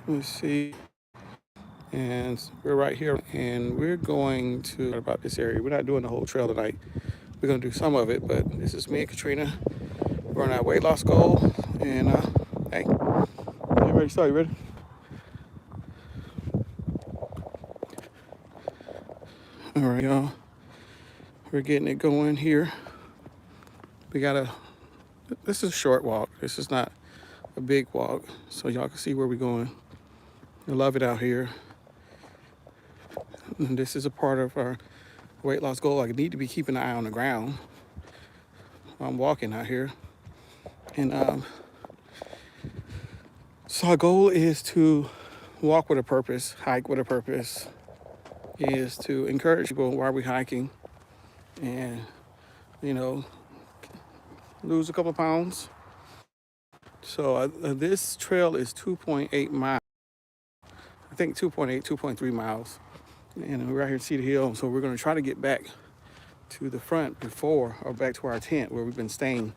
Let's see. And we're right here, and we're going to about this area. We're not doing the whole trail tonight. We're gonna do some of it, but this is me and Katrina. We're on our weight loss goal, and hey, get ready to start. You ready? All right, y'all. We're getting it going here. We gotta. This is a short walk. This is not a big walk, so y'all can see where we're going. I love it out here. And this is a part of our weight loss goal. I need to be keeping an eye on the ground while I'm walking out here. And so our goal is to walk with a purpose, hike with a purpose, is to encourage people while we're hiking and, you know, lose a couple of pounds. So this trail is 2.8 miles. I think 2.8, 2.3 miles. And we're out here at Cedar Hill, so we're going to try to get back to the front before, or back to our tent where we've been staying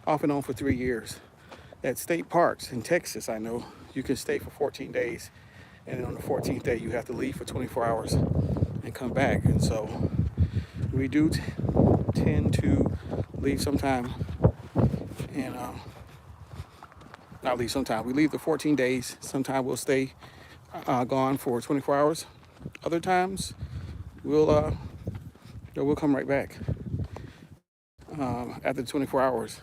off and on for 3 years. At state parks in Texas, I know you can stay for 14 days, and then on the 14th day you have to leave for 24 hours and come back. And so we do tend to leave sometime, and not leave sometime. We leave the 14 days. Sometimes we'll stay gone for 24 hours. Other times we'll come right back after 24 hours.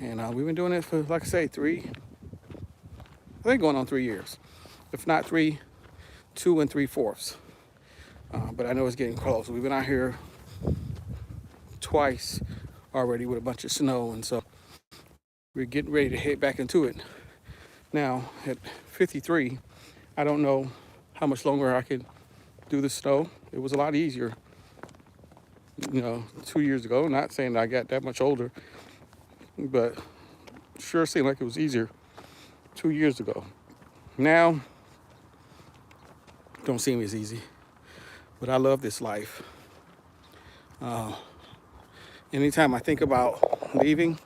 And we've been doing it for, like I say, I think going on 3 years. If not 3, 2 3/4. But I know it's getting close. We've been out here twice already with a bunch of snow, and so we're getting ready to head back into it. Now, at 53, I don't know how much longer I can do the snow. It was a lot easier, 2 years ago. Not saying I got that much older, but sure seemed like it was easier 2 years ago. Now, don't seem as easy, but I love this life. Anytime I think about leaving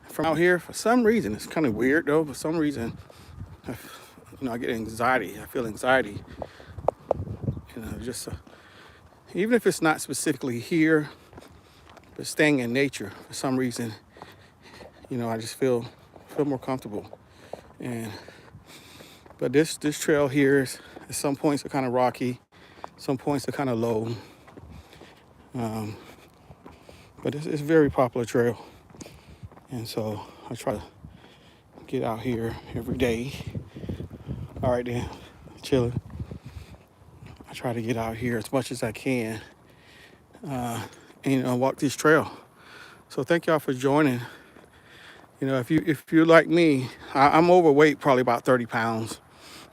from out here, for some reason, it's kind of weird though, for some reason, I get anxiety. I feel anxiety. Just even if it's not specifically here, but staying in nature for some reason, I just feel more comfortable. But this trail here is, at some points are kind of rocky, some points are kind of low. But it's a very popular trail, and so I try to get out here every day. All right then, chilling. I try to get out here as much as I can, and walk this trail. So thank y'all for joining. If you're like me, I'm overweight, probably about 30 pounds.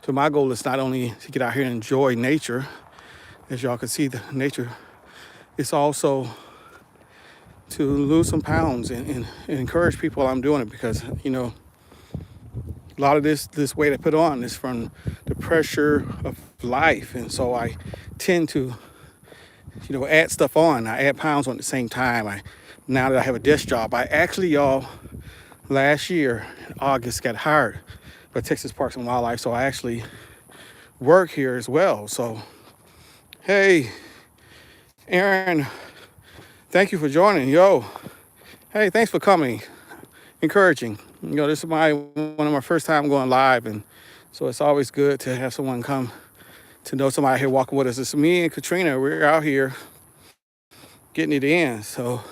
So my goal is not only to get out here and enjoy nature, as y'all can see the nature, it's also to lose some pounds and encourage people while I'm doing it, because a lot of this weight I put on is from the pressure of life, and so I tend to add stuff on. I add pounds on at the same time. Now that I have a desk job, I actually, y'all, last year in August got hired by Texas Parks and Wildlife, so I actually work here as well. So hey, Aaron, thank you for joining. Hey, thanks for coming. Encouraging. This is one of my first time going live, and so it's always good to have someone come, to know somebody here walking with us. It's me and Katrina. We're out here getting it in. So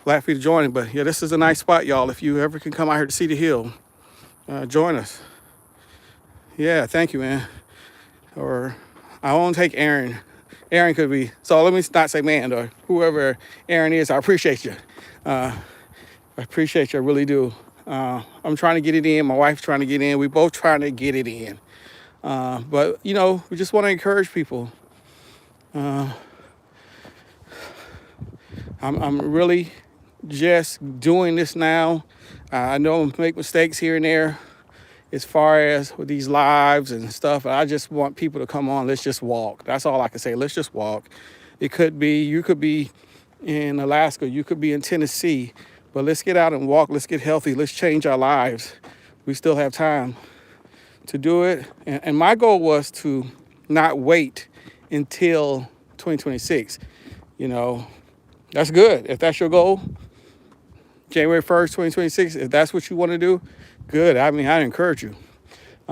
glad for you to join. But yeah, this is a nice spot, y'all. If you ever can come out here to Cedar Hill, join us. Yeah, thank you, man. Or I won't take Aaron. Aaron could be, so let me not say man, or whoever Aaron is, I appreciate you. I appreciate you, I really do. I'm trying to get it in. My wife's trying to get in. We both trying to get it in. But, we just want to encourage people. I'm really just doing this now. I know I make mistakes here and there as far as with these lives and stuff. I just want people to come on. Let's just walk. That's all I can say. Let's just walk. You could be in Alaska. You could be in Tennessee. But let's get out and walk. Let's get healthy. Let's change our lives. We still have time to do it. And my goal was to not wait until 2026. You know, that's good. If that's your goal, January 1st, 2026, if that's what you want to do, good. I mean, I encourage you.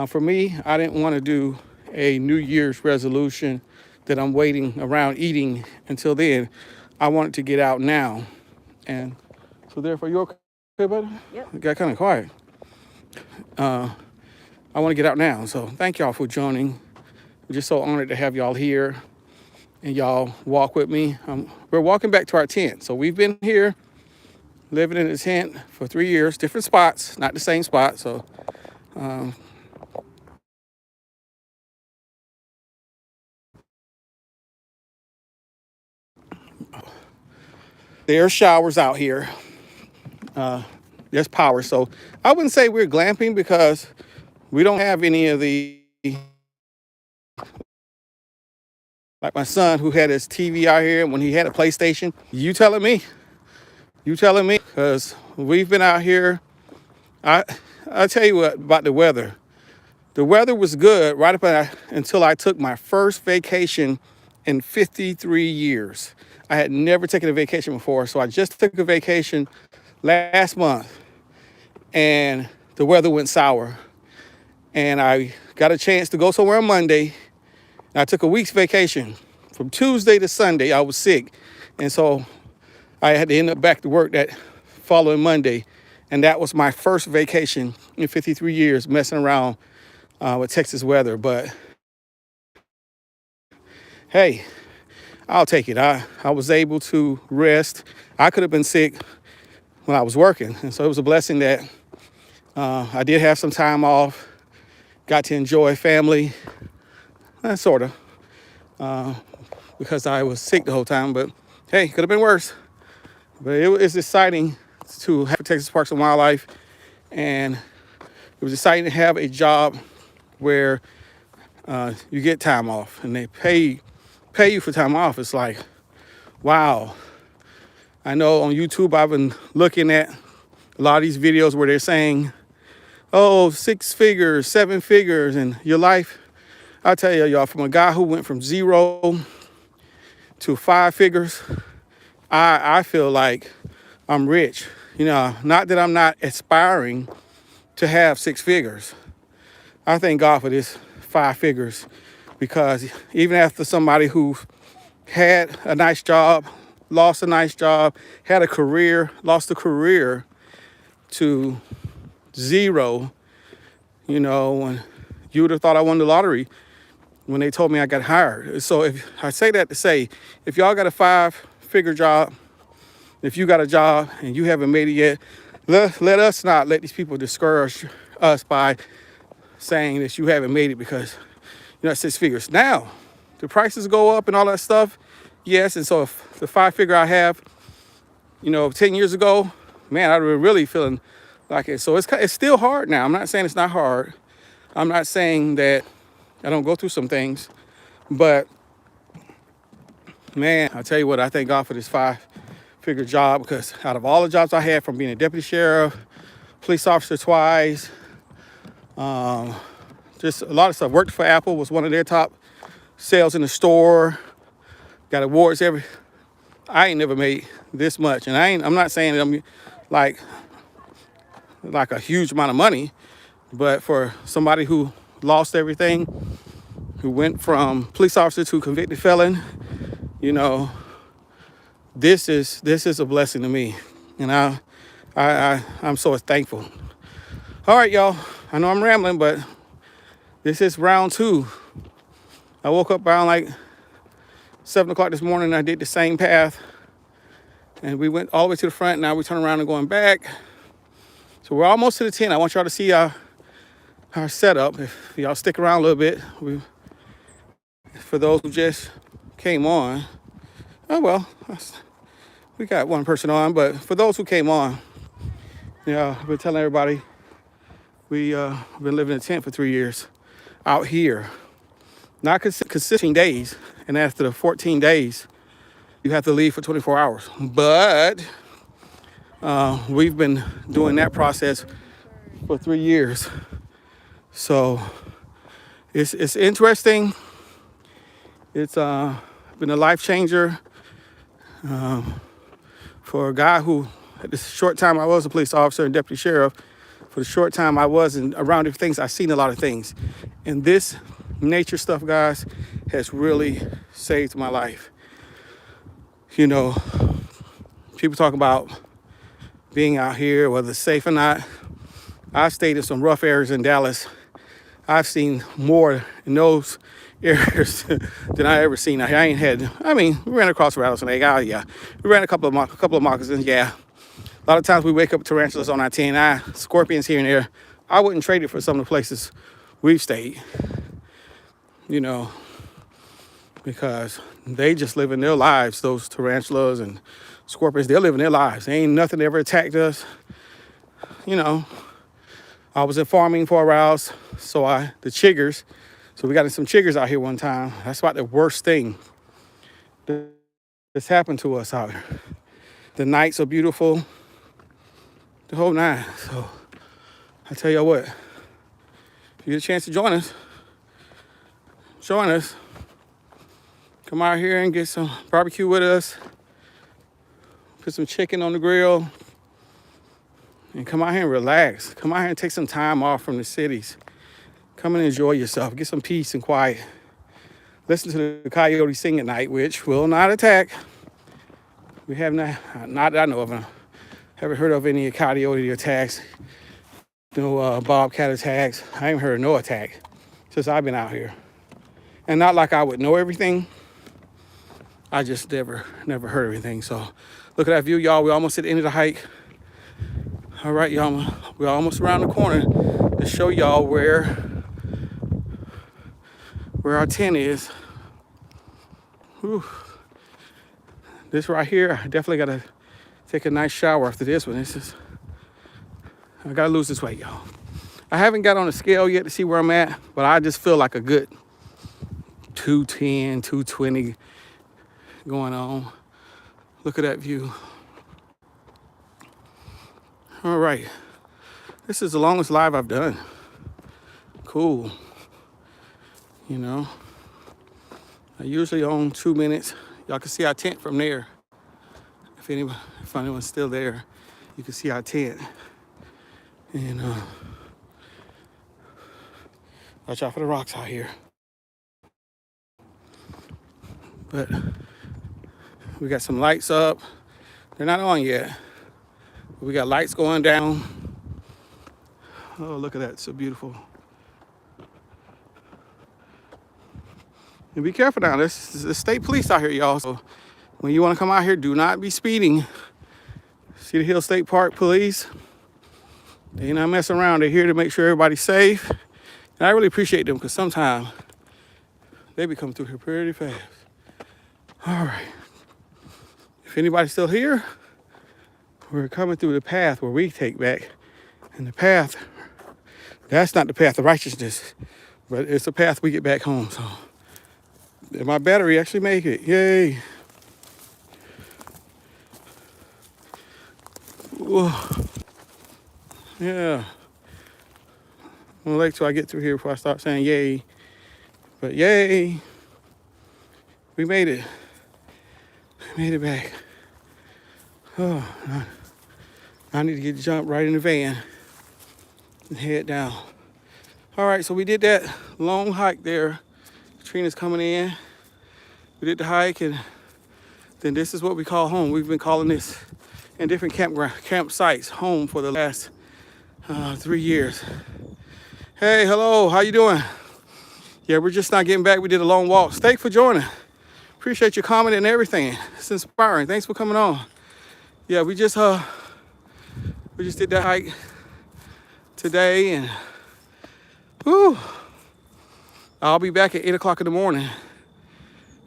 For me, I didn't want to do a New Year's resolution that I'm waiting around eating until then. I wanted to get out now. And so therefore, you okay, buddy? Yep. It got kind of quiet. I want to get out now. So thank y'all for joining. I'm just so honored to have y'all here and y'all walk with me. We're walking back to our tent. So we've been here living in a tent for 3 years, different spots, not the same spot. So there's showers out here. There's power. So I wouldn't say we're glamping because we don't have any of the, like my son who had his TV out here when he had a PlayStation. You telling me? Because we've been out here. I'll tell you what about the weather. The weather was good right up until I took my first vacation in 53 years. I had never taken a vacation before, so I just took a vacation last month, and the weather went sour. And I got a chance to go somewhere on Monday. And I took a week's vacation. From Tuesday to Sunday, I was sick. And so I had to end up back to work that following Monday. And that was my first vacation in 53 years messing around with Texas weather. But hey, I'll take it. I was able to rest. I could have been sick when I was working. And so it was a blessing that I did have some time off, got to enjoy family, sort of, because I was sick the whole time. But hey, could have been worse. But it's exciting to have Texas Parks and Wildlife. And it was exciting to have a job where you get time off and they pay you for time off. It's like, wow. I know on YouTube I've been looking at a lot of these videos where they're saying, oh, 6 figures, 7 figures in your life. I'll tell you, y'all, from a guy who went from 0 to 5 figures, I feel like I'm rich. You know, not that I'm not aspiring to have 6 figures. I thank God for this 5 figures, because even after somebody who had a nice job, lost a nice job, had a career, lost a career to 0, you know, and you would have thought I won the lottery when they told me I got hired. So if I say that to say, if y'all got a 5-figure job, if you got a job and you haven't made it yet, let us not let these people discourage us by saying that you haven't made it because you're not 6 figures. Now, the prices go up and all that stuff, yes. And so if the 5-figure I have, you know, 10 years ago, man, I'd be really feeling like it. So it's still hard now. I'm not saying it's not hard. I'm not saying that I don't go through some things. But, man, I'll tell you what, I thank God for this 5-figure job, because out of all the jobs I had, from being a deputy sheriff, police officer twice, just a lot of stuff. Worked for Apple, was one of their top sales in the store. Got awards I ain't never made this much. And I'm not saying that I'm like a huge amount of money, but for somebody who lost everything, who went from police officer to convicted felon, you know, this is a blessing to me. And I'm so thankful. All right, y'all. I know I'm rambling, but this is round 2. I woke up around like 7 o'clock this morning, and I did the same path. And we went all the way to the front. Now we turn around and going back. So we're almost to the tent. I want y'all to see our setup. If y'all stick around a little bit, for those who just came on, oh well, we got one person on. But for those who came on, I've been telling everybody we've been living in a tent for 3 years out here. Not consistent days, and after the 14 days, you have to leave for 24 hours. But we've been doing that process for 3 years. So It's interesting. It's been a life changer for a guy who, at the short time I was a police officer and deputy sheriff, for the short time I was and around different things, I've seen a lot of things. And this nature stuff, guys, has really saved my life. You know, people talk about being out here, whether it's safe or not. I've stayed in some rough areas in Dallas. I've seen more in those areas than I ever seen. We ran across rattlesnake. Oh, yeah. We ran a couple of moccasins, yeah. A lot of times we wake up with tarantulas on our 10 scorpions here and there. I wouldn't trade it for some of the places we've stayed, you know, because they just living their lives. Those tarantulas and scorpions, they're living their lives. There ain't nothing ever attacked us, you know. I was in farming for a while, the chiggers. So we got in some chiggers out here one time. That's about the worst thing that's happened to us out here. The nights are beautiful, the whole nine. So I tell you what, if you get a chance to join us, come out here and get some barbecue with us, put some chicken on the grill, and come out here and relax. Come out here and take some time off from the cities. Come and enjoy yourself. Get some peace and quiet. Listen to the coyote sing at night, which will not attack. We have not that I know of. Haven't heard of any coyote attacks. No bobcat attacks. I haven't heard no attack since I've been out here. And not like I would know everything. I just never heard everything. So look at that view, y'all. We're almost at the end of the hike. All right, y'all. We're almost around the corner to show y'all where our tent is. Whew. This right here, I definitely gotta take a nice shower after this one. I gotta lose this weight, y'all. I haven't got on a scale yet to see where I'm at, but I just feel like a good 210, 220 going on. Look at that view. All right. This is the longest live I've done. Cool. You know, I usually own 2 minutes. Y'all can see our tent from there. If anyone's still there, you can see our tent. And watch out for the rocks out here. But we got some lights up. They're not on yet. We got lights going down. Oh, look at that. It's so beautiful. And be careful now. This is the state police out here, y'all. So when you want to come out here, do not be speeding. Cedar Hill State Park police. They not messing around. They're here to make sure everybody's safe. And I really appreciate them because sometimes they be coming through here pretty fast. All right. If anybody's still here, we're coming through the path where we take back. And the path, that's not the path of righteousness, but it's the path we get back home. So did my battery actually make it? Yay. Whoa. Yeah. I'm gonna wait till I get through here before I start saying yay. But yay. We made it. We made it back. Oh, I need to jump right in the van and head down. All right, so we did that long hike there. Katrina's coming in. We did the hike, and then this is what we call home. We've been calling this in different campsites home for the last 3 years. Hey, hello, how you doing? Yeah, we're just not getting back. We did a long walk. Thanks for joining. Appreciate your comment and everything. It's inspiring. Thanks for coming on. Yeah, we just did that hike today, and whew, I'll be back at 8 o'clock in the morning,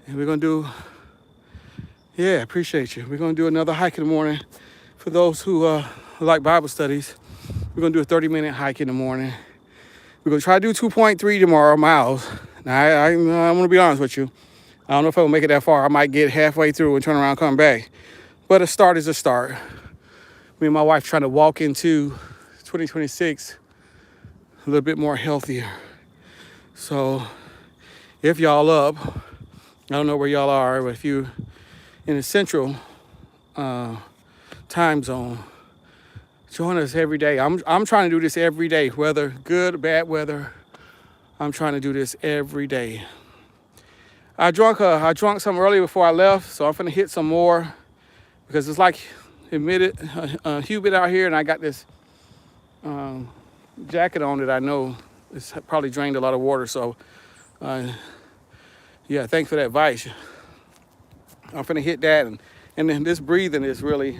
and we're gonna do, yeah, appreciate you. We're gonna do another hike in the morning. For those who like Bible studies, we're gonna do a 30-minute hike in the morning. We're gonna try to do 2.3 tomorrow miles. Now, I'm gonna be honest with you. I don't know if I'll make it that far. I might get halfway through and turn around and come back. But a start is a start. Me and my wife trying to walk into 2026 a little bit more healthier. So if y'all up, I don't know where y'all are, but if you in the central time zone, join us every day. I'm trying to do this every day, whether good or bad weather. I'm trying to do this every day. I drunk some earlier before I left, so I'm gonna hit some more because it's like humid out here, and I got this jacket on that I know it's probably drained a lot of water. So yeah, thanks for that advice. I'm gonna hit that, and then this breathing is really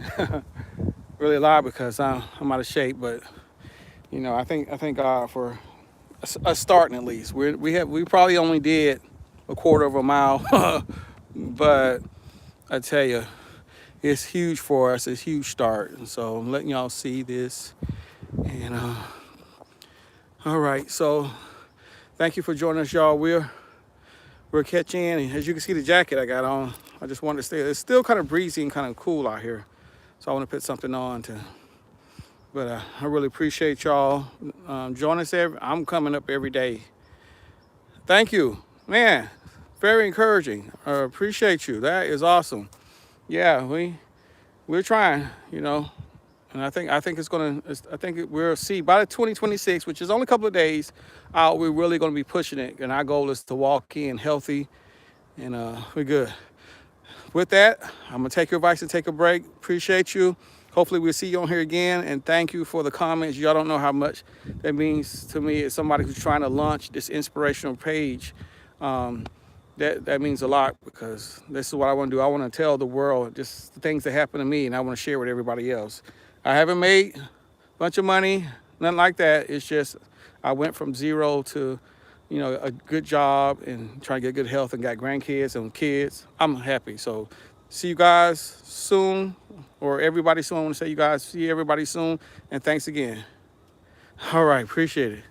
really loud because I'm out of shape. But you know, I thank God for us starting at least. We probably only did a quarter of a mile, but I tell you, it's huge for us. It's a huge start, and so I'm letting y'all see this. And all right, so thank you for joining us, y'all. We're catching in, and as you can see, the jacket I got on. I just wanted to stay. It's still kind of breezy and kind of cool out here, so I want to put something on to. But I really appreciate y'all joining us. I'm coming up every day. Thank you, man. Very encouraging. Appreciate you. That is awesome. Yeah, we're trying, you know, and I think it's gonna. We'll see by the 2026, which is only a couple of days out. We're really gonna be pushing it, and our goal is to walk in healthy, and we're good. With that, I'm gonna take your advice and take a break. Appreciate you. Hopefully we'll see you on here again, and thank you for the comments. Y'all don't know how much that means to me as somebody who's trying to launch this inspirational page. That means a lot because this is what I want to do. I want to tell the world just the things that happen to me, and I want to share with everybody else. I haven't made a bunch of money, nothing like that. It's just I went from zero to, you know, a good job and trying to get good health and got grandkids and kids. I'm happy. So see you guys soon, or everybody soon. I want to say you guys see everybody soon, and thanks again. All right, appreciate it.